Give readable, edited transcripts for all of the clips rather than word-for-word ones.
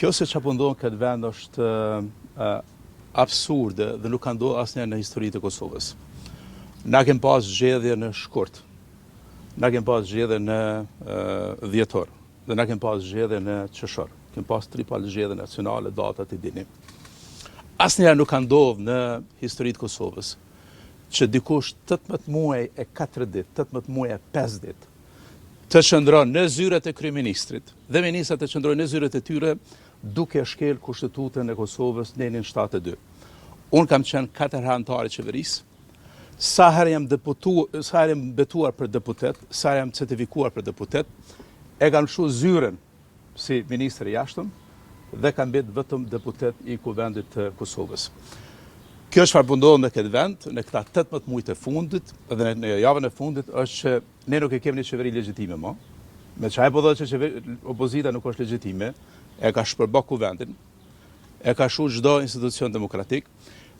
Kjo se që pëndonë këtë vend është absurde dhe nuk ka ndodhur asnjëherë në historitë e Kosovës. Na kem pas zgjedhje në shkurt, na kem pas zgjedhje në dhjetor, dhe na kem pas zgjedhje në qershor. Kem pas tripal zgjedhje nacionale, datat i dini. Asnjëherë nuk ka ndodhur në historitë e Kosovës që dikush 18 muaj e 4 ditë, 18 muaj e 5 ditë, të qëndron në zyret e kryeministrit dhe ministrat të qëndrojnë në zyret e tyre duke shkel Kushtetutën e Kosovës në 72. Unë kam qenë 4 herë antar i qeverisë, sa herë jam betuar për deputet, sa herë jam certifikuar për deputet, e kam lëshu zyren si ministër i jashtëm dhe kam bit vetëm deputet i Kuvendit të Kosovës. Kjo çfarë pëndohet në këtë vend, në këta 18 muajt e fundit dhe në javën e fundit, është që ne nuk e kemi një qeveri legjitime më. Me çfarë po thotë që opozita nuk është legjitime, e ka shpërbë Kuvendin, e ka shu çdo institucion demokratik,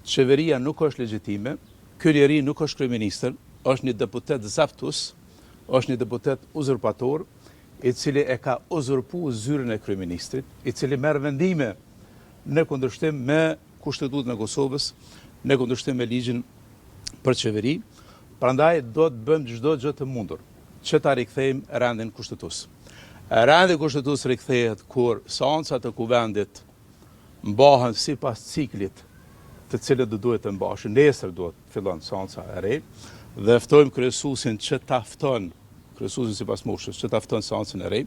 qeveria nuk është legjitime, ky njeri nuk është kryeministër, është një deputet zaptus, është një deputet uzurpator, i cili e ka uzurpuar zyrën e kryeministrit, i cili merr vendime në kundërshtim me Kushtetutën e Kosovës, në kundërshtim me ligjin për qeveri. Prandaj do të bëjmë çdo gjë të mundur që ta rikthejmë rendin kushtetues. Rendi kushtetues rikthehet kur seancat e Kuvendit mbahen sipas ciklit të cilët duhet të mbashin. Nesër duhet fillon seanca e re dhe ftojmë kryesuesin që ta fton, kryesuesin sipas moshës, që ta fton seancën e re.